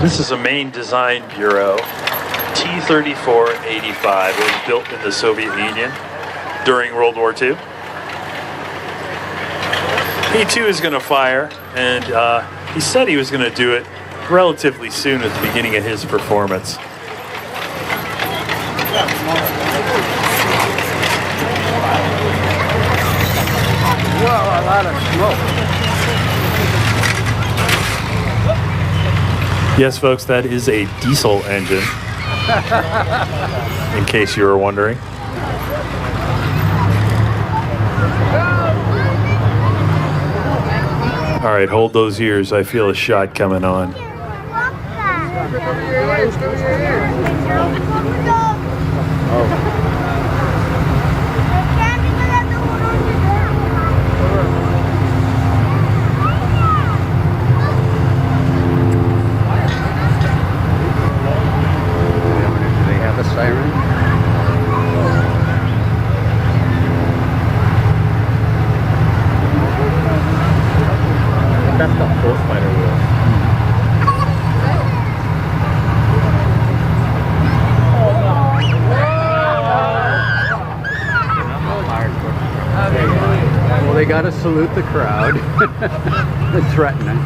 This is a Maine Design Bureau T-34 85. It was built in the Soviet Union during World War II. He too is going to fire, and he said he was going to do it relatively soon at the beginning of his performance. Whoa, a lot of smoke. Yes, folks, that is a diesel engine, in case you were wondering. All right, hold those ears. I feel a shot coming on. Siren. That's the full spider wheel. Well, they gotta salute the crowd. They're threatening.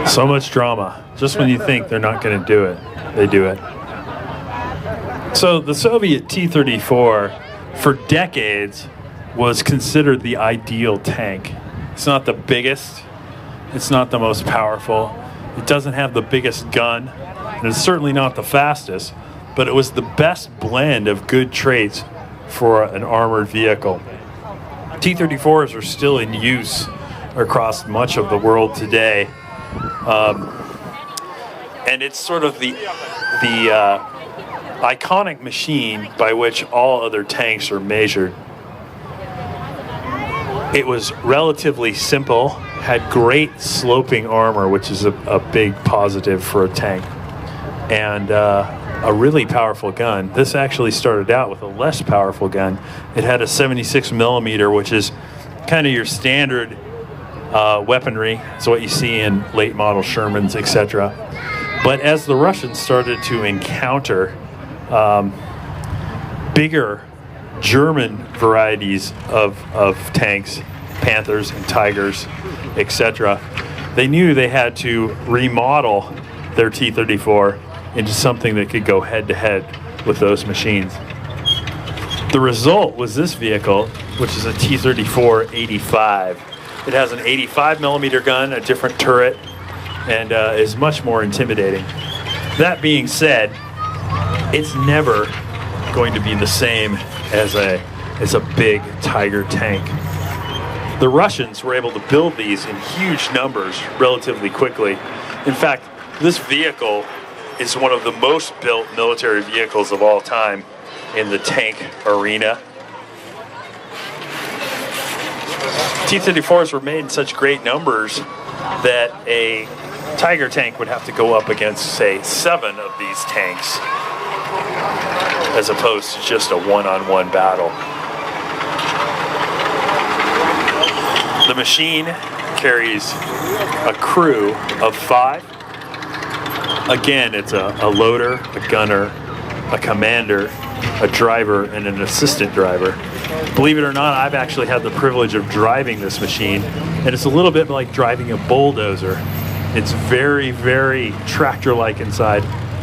So much drama. Just when you think they're not going to do it, they do it. So the Soviet T-34 for decades was considered the ideal tank. It's not the biggest, it's not the most powerful, it doesn't have the biggest gun, and it's certainly not the fastest, but it was the best blend of good traits for an armored vehicle. T-34s are still in use across much of the world today, and it's sort of the iconic machine by which all other tanks are measured. It was relatively simple, had great sloping armor, which is a big positive for a tank, and a really powerful gun. This actually started out with a less powerful gun. It had a 76 millimeter, which is kind of your standard weaponry. It's what you see in late model Shermans, etc. But as the Russians started to encounter bigger German varieties of tanks, Panthers and Tigers, etc., they knew they had to remodel their T-34 into something that could go head-to-head with those machines. The result was this vehicle, which is a T-34 85. It has an 85 millimeter gun, a different turret, and is much more intimidating. That being said, it's never going to be the same as a big Tiger tank. The Russians were able to build these in huge numbers relatively quickly. In fact, this vehicle is one of the most built military vehicles of all time in the tank arena. T-34s were made in such great numbers that a Tiger tank would have to go up against, say, 7 of these tanks, as opposed to just a one-on-one battle. The machine carries a crew of 5. Again, it's a loader, a gunner, a commander, a driver, and an assistant driver. Believe it or not, I've actually had the privilege of driving this machine, and it's a little bit like driving a bulldozer. It's very, very tractor-like inside,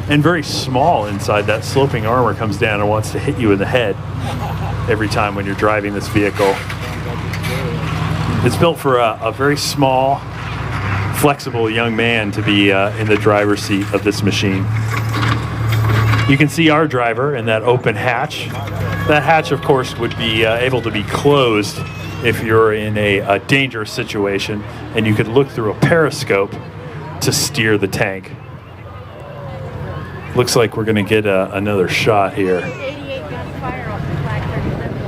and very small inside. That sloping armor comes down and wants to hit you in the head every time when you're driving this vehicle. It's built for a very small, flexible young man to be in the driver's seat of this machine. You can see our driver in that open hatch. That hatch, of course, would be able to be closed if you're in a dangerous situation, and you could look through a periscope to steer the tank. Looks like we're going to get another shot here. 88 gun fire off the Flag 88 tons.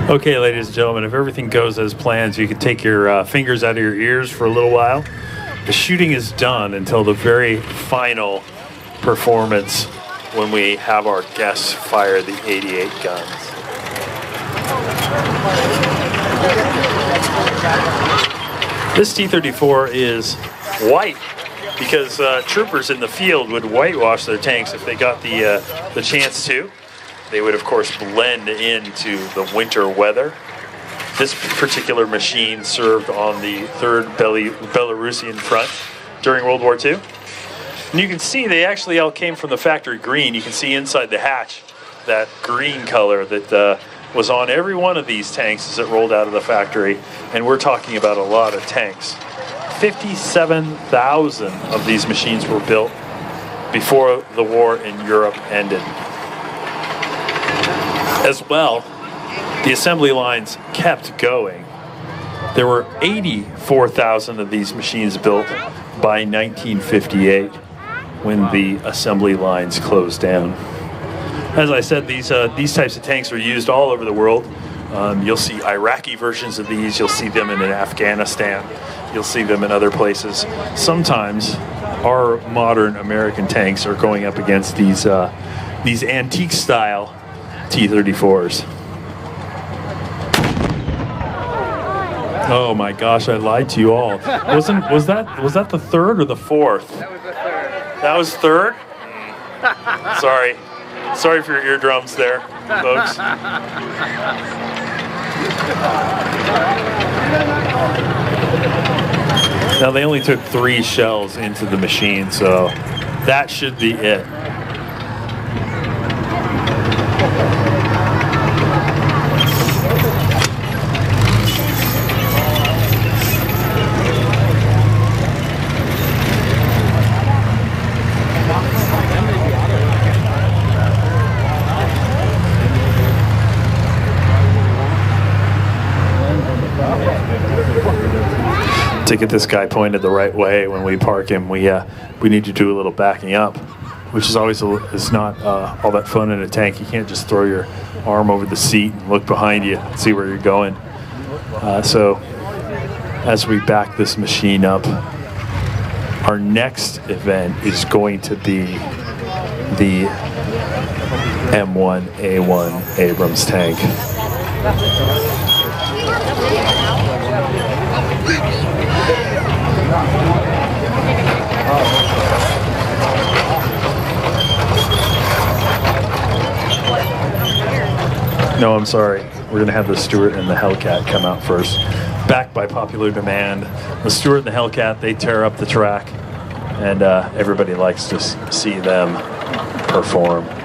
Okay, ladies and gentlemen, if everything goes as planned, you can take your fingers out of your ears for a little while. The shooting is done until the very final performance when we have our guests fire the 88 guns. This T-34 is white because troopers in the field would whitewash their tanks if they got the chance to. They would, of course, blend into the winter weather. This particular machine served on the 3rd Belarusian Front during World War II. And you can see they actually all came from the factory green. You can see inside the hatch that green color that was on every one of these tanks as it rolled out of the factory. And we're talking about a lot of tanks. 57,000 of these machines were built before the war in Europe ended. As well, the assembly lines kept going. There were 84,000 of these machines built by 1958 when the assembly lines closed down. As I said, these types of tanks are used all over the world. You'll see Iraqi versions of these. You'll see them in Afghanistan. You'll see them in other places. Sometimes our modern American tanks are going up against these antique style T-34s. Oh my gosh, I lied to you all. Was that the 3rd or the 4th? That was third? Sorry. Sorry for your eardrums there, folks. Now they only took 3 shells into the machine, so that should be it. To get this guy pointed the right way when we park him, we need to do a little backing up, which is always is not all that fun in a tank. You can't just throw your arm over the seat and look behind you and see where you're going. So as we back this machine up, our next event is going to be the M1A1 Abrams tank. No, I'm sorry. We're going to have the Stuart and the Hellcat come out first. Backed by popular demand. The Stuart and the Hellcat, they tear up the track, and everybody likes to see them. perform.